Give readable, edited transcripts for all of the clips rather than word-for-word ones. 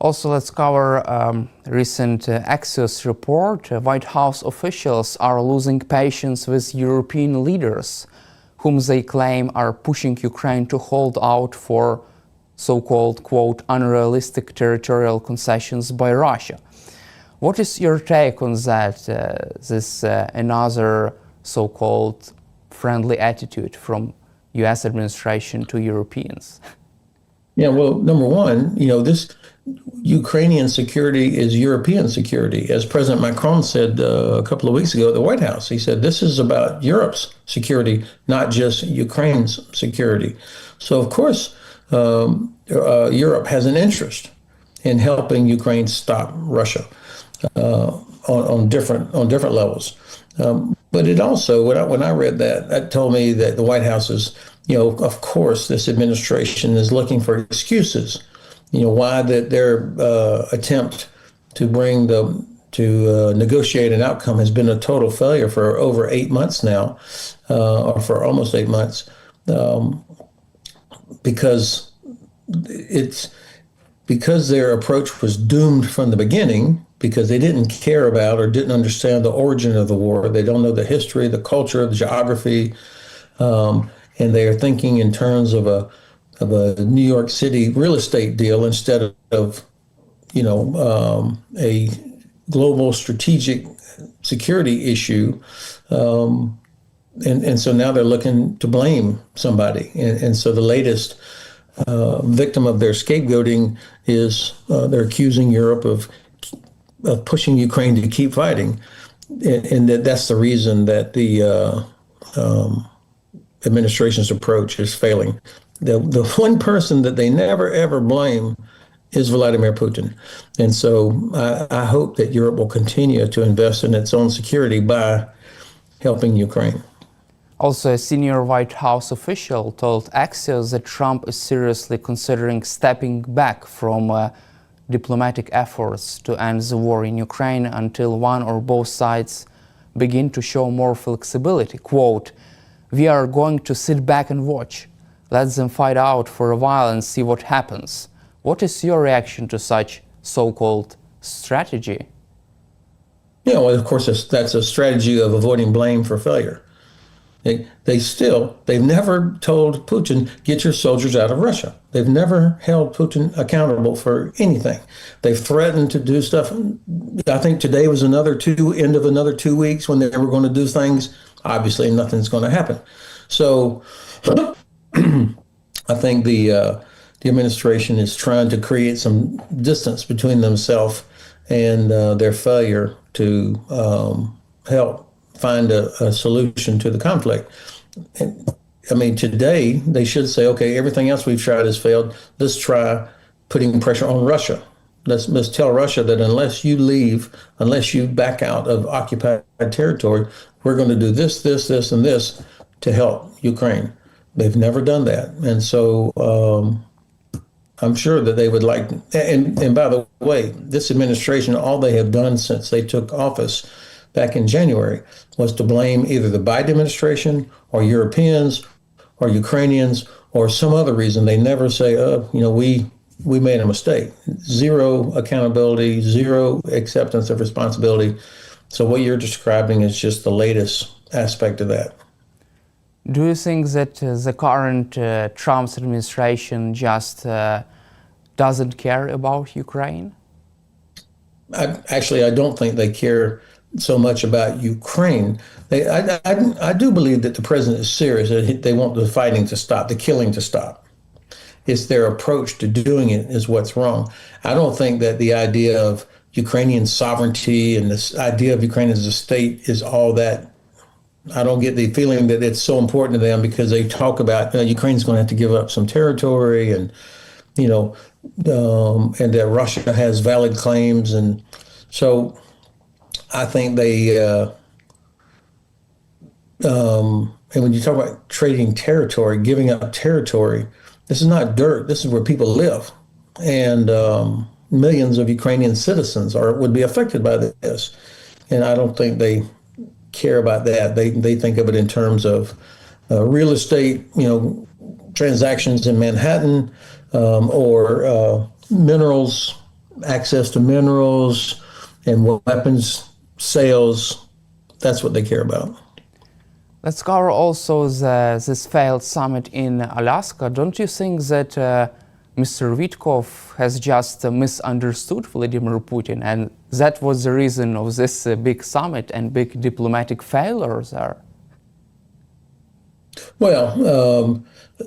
Also, let's cover recent Axios report. White House officials are losing patience with European leaders, whom they claim are pushing Ukraine to hold out for so-called, quote, unrealistic territorial concessions by Russia. What is your take on that, this another so-called friendly attitude from US administration to Europeans? Yeah, well, number one, this Ukrainian security is European security. As President Macron said a couple of weeks ago at the White House, he said, this is about Europe's security, not just Ukraine's security. So, of course, Europe has an interest in helping Ukraine stop Russia on different levels. But it also, when I read that told me that the White House is, of course, this administration is looking for excuses. Why that their attempt to negotiate an outcome has been a total failure for over 8 months now, or for almost 8 months, because their approach was doomed from the beginning, because they didn't care about or didn't understand the origin of the war. They don't know the history, the culture, the geography, and they are thinking in terms of a New York City real estate deal instead of, a global strategic security issue. And so now they're looking to blame somebody. And so the latest victim of their scapegoating is they're accusing Europe of pushing Ukraine to keep fighting. And that's the reason that the administration's approach is failing. The one person that they never, ever blame is Vladimir Putin. And so I hope that Europe will continue to invest in its own security by helping Ukraine. Also, a senior White House official told Axios that Trump is seriously considering stepping back from diplomatic efforts to end the war in Ukraine until one or both sides begin to show more flexibility. Quote, "We are going to sit back and watch. Let them fight out for a while and see what happens." What is your reaction to such so-called strategy? Yeah, well, of course, that's a strategy of avoiding blame for failure. They've never told Putin, get your soldiers out of Russia. They've never held Putin accountable for anything. They've threatened to do stuff. I think today was end of another 2 weeks when they were going to do things. Obviously, nothing's going to happen. So I think the administration is trying to create some distance between themselves and their failure to help find a solution to the conflict. And, I mean, today they should say, okay, everything else we've tried has failed. Let's try putting pressure on Russia. Let's tell Russia that unless you leave, unless you back out of occupied territory, we're going to do this, this, this, and this to help Ukraine. They've never done that. And so I'm sure that they would like, and by the way, this administration, all they have done since they took office back in January was to blame either the Biden administration or Europeans or Ukrainians or some other reason. They never say, we made a mistake. Zero accountability, zero acceptance of responsibility. So what you're describing is just the latest aspect of that. Do you think that the current Trump's administration just doesn't care about Ukraine? I don't think they care so much about Ukraine. I do believe that the president is serious. They want the fighting to stop, the killing to stop. It's their approach to doing it is what's wrong. I don't think that the idea of Ukrainian sovereignty and this idea of Ukraine as a state is all that. I don't get the feeling that it's so important to them because they talk about Ukraine's going to have to give up some territory and, and that Russia has valid claims. And so I think they, and when you talk about trading territory, giving up territory, this is not dirt. This is where people live. And millions of Ukrainian citizens would be affected by this. And I don't think they care about that. They think of it in terms of real estate, transactions in Manhattan, or minerals access to minerals and weapons sales. That's what they care about. Let's cover also this failed summit in Alaska. Don't you think that Mr. Witkoff has just misunderstood Vladimir Putin, and that was the reason of this big summit and big diplomatic failures there? Well,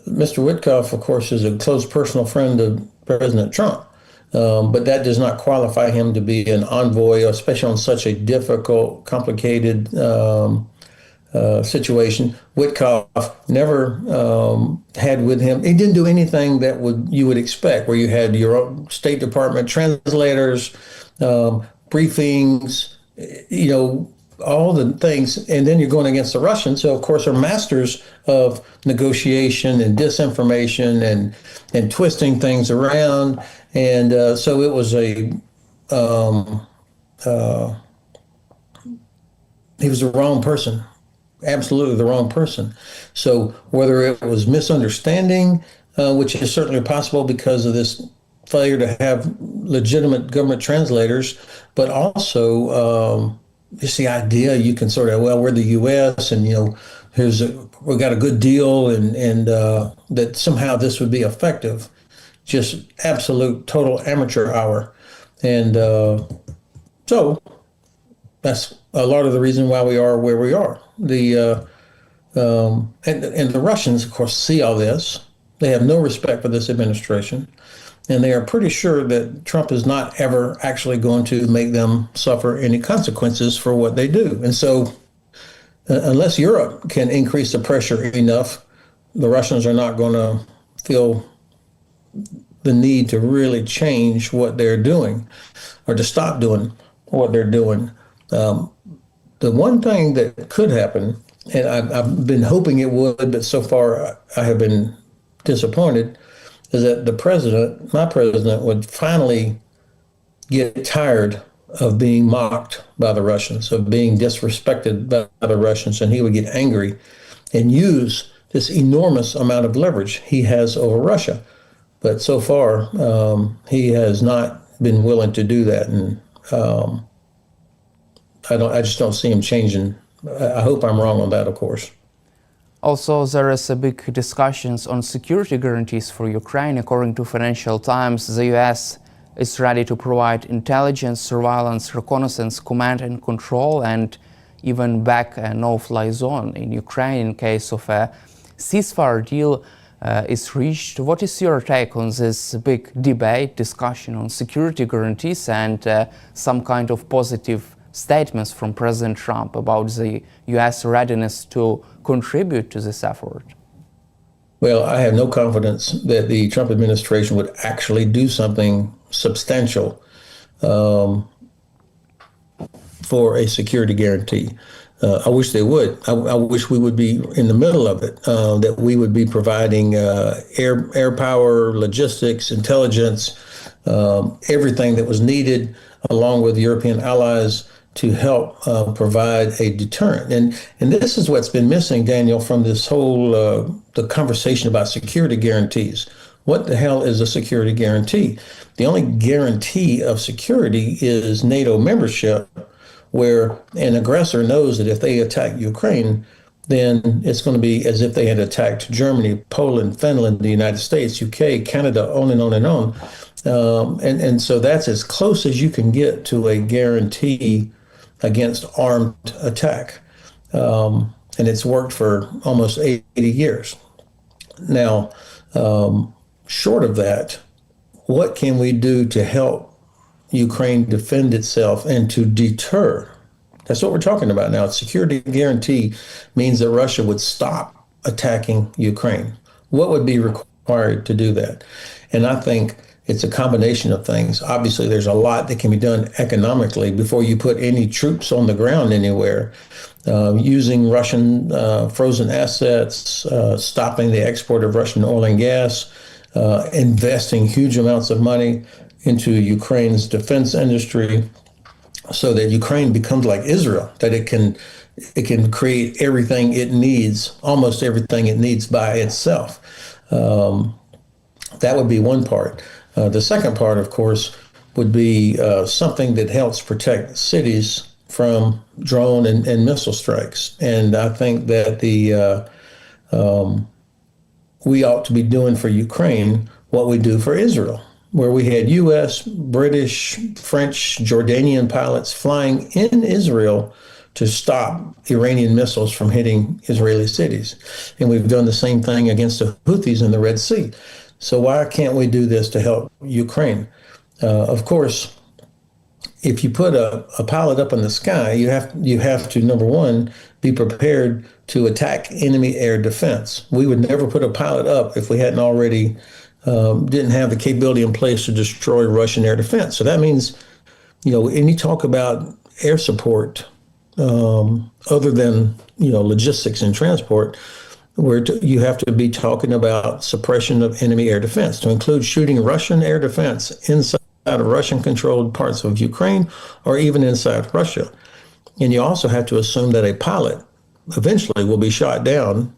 Mr. Witkoff, of course, is a close personal friend of President Trump, but that does not qualify him to be an envoy, especially on such a difficult, complicated situation. Witkoff never had with him, he didn't do anything that you would expect, where you had your own State Department translators, briefings, all the things, and then you're going against the Russians, who of course are masters of negotiation and disinformation and twisting things around, and so it was he was the wrong person, absolutely the wrong person. So whether it was misunderstanding, which is certainly possible because of this failure to have legitimate government translators, but also just the idea you can sort of, well, we're the U.S. and we got a good deal, and that somehow this would be effective. Just absolute total amateur hour, and so that's a lot of the reason why we are where we are. And the Russians, of course, see all this. They have no respect for this administration, and they are pretty sure that Trump is not ever actually going to make them suffer any consequences for what they do. And so unless Europe can increase the pressure enough, the Russians are not going to feel the need to really change what they're doing or to stop doing what they're doing. The one thing that could happen, and I've been hoping it would, but so far I have been disappointed, is that my president, would finally get tired of being mocked by the Russians, of being disrespected by the Russians, and he would get angry and use this enormous amount of leverage he has over Russia. But so far, he has not been willing to do that, and I just don't see him changing. I hope I'm wrong on that, of course. Also, there is a big discussions on security guarantees for Ukraine. According to Financial Times, the US is ready to provide intelligence, surveillance, reconnaissance, command and control, and even back a no-fly zone in Ukraine in case of a ceasefire deal is reached. What is your take on this big debate, discussion on security guarantees and some kind of positive statements from President Trump about the US readiness to contribute to this effort? Well, I have no confidence that the Trump administration would actually do something substantial for a security guarantee. I wish they would. I wish we would be in the middle of it, that we would be providing air power, logistics, intelligence, everything that was needed, along with European allies, to help provide a deterrent. And this is what's been missing, Daniel, from this whole the conversation about security guarantees. What the hell is a security guarantee? The only guarantee of security is NATO membership, where an aggressor knows that if they attack Ukraine, then it's going to be as if they had attacked Germany, Poland, Finland, the United States, UK, Canada, on and on and on. And so that's as close as you can get to a guarantee against armed attack. And it's worked for almost 80 years. Now, short of that, what can we do to help Ukraine defend itself and to deter? That's what we're talking about now. Security guarantee means that Russia would stop attacking Ukraine. What would be required to do that? And I think it's a combination of things. Obviously, there's a lot that can be done economically before you put any troops on the ground anywhere. Using Russian frozen assets, stopping the export of Russian oil and gas, investing huge amounts of money into Ukraine's defense industry so that Ukraine becomes like Israel, that it can create everything it needs, almost everything it needs by itself. That would be one part. The second part, of course, would be something that helps protect cities from drone and missile strikes. And I think that we ought to be doing for Ukraine what we do for Israel, where we had U.S., British, French, Jordanian pilots flying in Israel to stop Iranian missiles from hitting Israeli cities. And we've done the same thing against the Houthis in the Red Sea. So why can't we do this to help Ukraine? Of course, if you put a pilot up in the sky, you have to, number one, be prepared to attack enemy air defense. We would never put a pilot up if we hadn't already didn't have the capability in place to destroy Russian air defense. So that means, any talk about air support, other than logistics and transport, where you have to be talking about suppression of enemy air defense, to include shooting Russian air defense inside of Russian-controlled parts of Ukraine or even inside Russia. And you also have to assume that a pilot eventually will be shot down.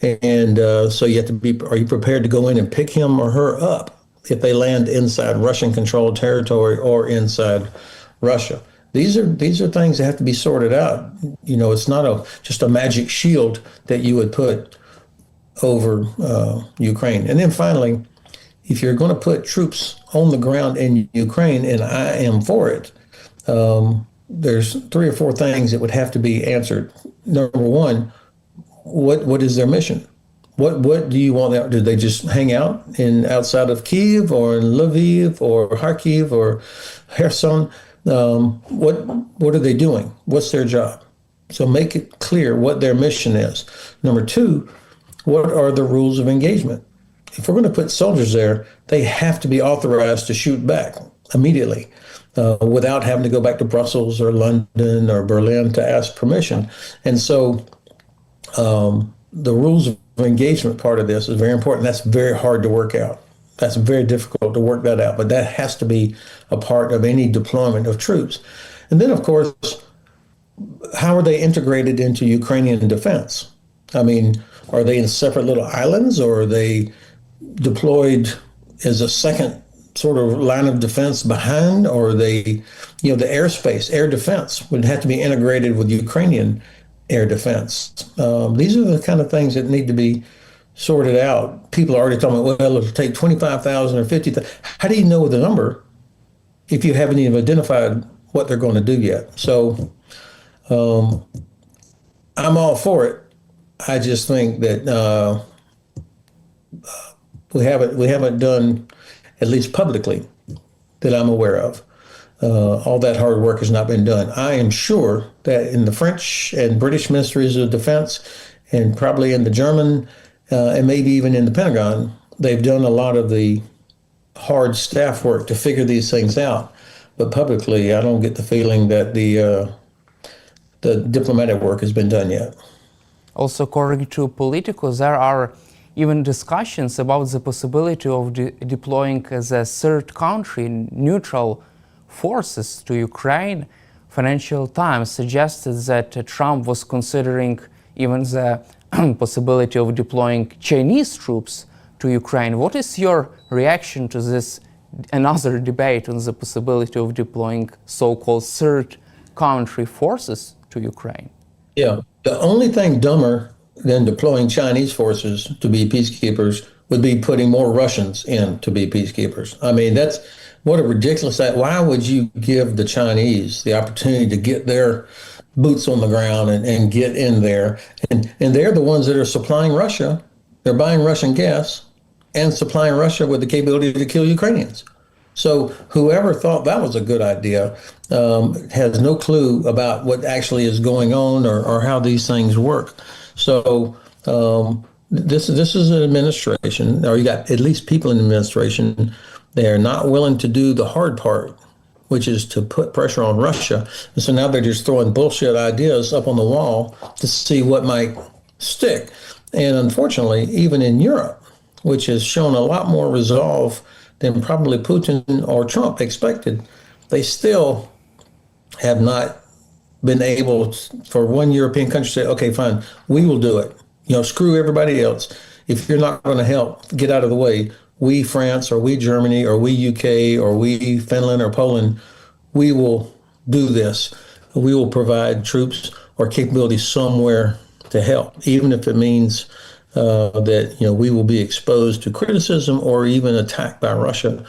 And so you have to be, are you prepared to go in and pick him or her up if they land inside Russian-controlled territory or inside Russia? These are things that have to be sorted out. It's not just a magic shield that you would put over Ukraine. And then finally, if you're going to put troops on the ground in Ukraine, and I am for it, there's 3 or 4 things that would have to be answered. Number one, what is their mission? What do you want them? Do they just hang out outside of Kyiv or in Lviv or Kharkiv or Kherson? What are they doing? What's their job? So make it clear what their mission is. Number 2, what are the rules of engagement? If we're going to put soldiers there, they have to be authorized to shoot back immediately without having to go back to Brussels or London or Berlin to ask permission. And so the rules of engagement part of this is very important. That's very hard to work out. That's very difficult to work that out, but that has to be a part of any deployment of troops. And then, of course, how are they integrated into Ukrainian defense? I mean, are they in separate little islands, or are they deployed as a second sort of line of defense behind, or are they, the airspace, air defense would have to be integrated with Ukrainian air defense. These are the kind of things that need to be sorted out. People are already talking about, well, it'll take 25,000 or 50,000. How do you know the number if you haven't even identified what they're going to do yet? So I'm all for it. I just think that we haven't done, at least publicly, that I'm aware of. All that hard work has not been done. I am sure that in the French and British ministries of defense, and probably in the German, and maybe even in the Pentagon, they've done a lot of the hard staff work to figure these things out. But publicly, I don't get the feeling that the diplomatic work has been done yet. Also, according to Politico, there are even discussions about the possibility of deploying as a third country neutral forces to Ukraine. Financial Times suggested that Trump was considering even the possibility of deploying Chinese troops to Ukraine. What is your reaction to this, another debate on the possibility of deploying so-called third country forces to Ukraine? Yeah, the only thing dumber than deploying Chinese forces to be peacekeepers would be putting more Russians in to be peacekeepers. I mean, that's what a ridiculous act. Why would you give the Chinese the opportunity to get their boots on the ground and get in there? And they're the ones that are supplying Russia. They're buying Russian gas and supplying Russia with the capability to kill Ukrainians. So whoever thought that was a good idea has no clue about what actually is going on or how these things work. So this is an administration, or you got at least people in the administration, they are not willing to do the hard part, which is to put pressure on Russia. And so now they're just throwing bullshit ideas up on the wall to see what might stick. And unfortunately, even in Europe, which has shown a lot more resolve than probably Putin or Trump expected, they still have not been able for one European country to say, okay, fine, we will do it. Screw everybody else. If you're not going to help, get out of the way. we France or we Germany or we UK or we Finland or Poland, we will do this. We will provide troops or capabilities somewhere to help, even if it means that we will be exposed to criticism or even attacked by Russia.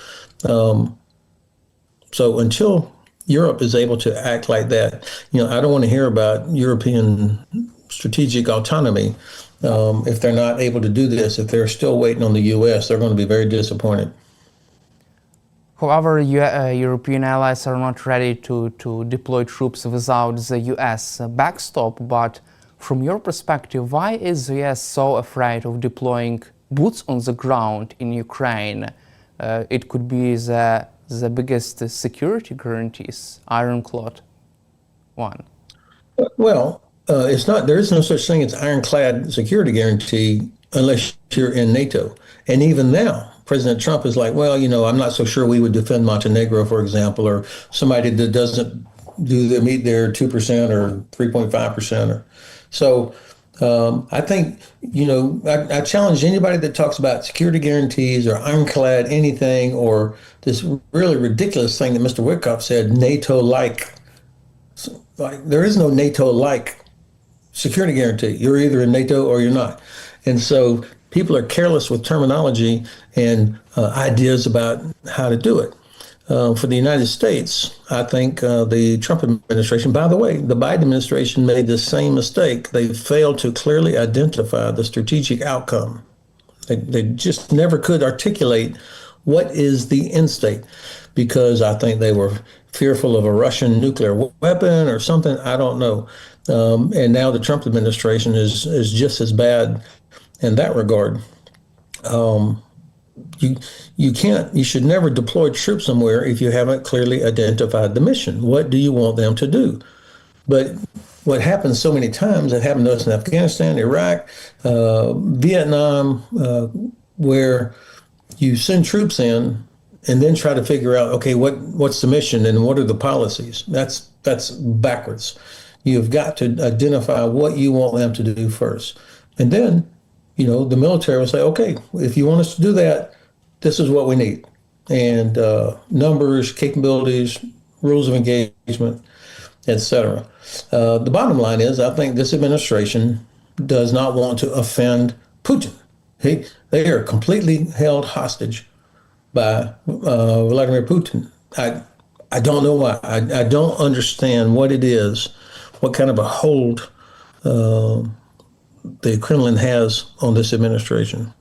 So until Europe is able to act like that, I don't want to hear about European strategic autonomy. If they're not able to do this, if they're still waiting on the U.S., they're going to be very disappointed. However, European allies are not ready to deploy troops without the U.S. backstop. But from your perspective, why is the U.S. so afraid of deploying boots on the ground in Ukraine? It could be the biggest security guarantees, ironclad one. Well, it's not. There is no such thing as ironclad security guarantee unless you're in NATO. And even now, President Trump is like, well, I'm not so sure we would defend Montenegro, for example, or somebody that doesn't meet their 2% or 3.5%. Or so. I think, I challenge anybody that talks about security guarantees or ironclad anything, or this really ridiculous thing that Mr. Witkoff said, NATO-like. Like, there is no NATO-like security guarantee. You're either in NATO or you're not. And so people are careless with terminology and ideas about how to do it. For the United States, I think the Trump administration, by the way, the Biden administration made the same mistake. They failed to clearly identify the strategic outcome. They just never could articulate what is the end state, because I think they were fearful of a Russian nuclear weapon or something. I don't know. And now the Trump administration is just as bad in that regard. You should never deploy troops somewhere if you haven't clearly identified the mission. What do you want them to do? But what happens so many times, it happened to us in Afghanistan, Iraq, Vietnam, where you send troops in and then try to figure out, okay, what's the mission and what are the policies? That's backwards. You've got to identify what you want them to do first. And then, the military will say, okay, if you want us to do that, this is what we need. And numbers, capabilities, rules of engagement, etc. The bottom line is, I think this administration does not want to offend Putin. They are completely held hostage by Vladimir Putin. I don't know why. I don't understand what it is, what kind of a hold the Kremlin has on this administration.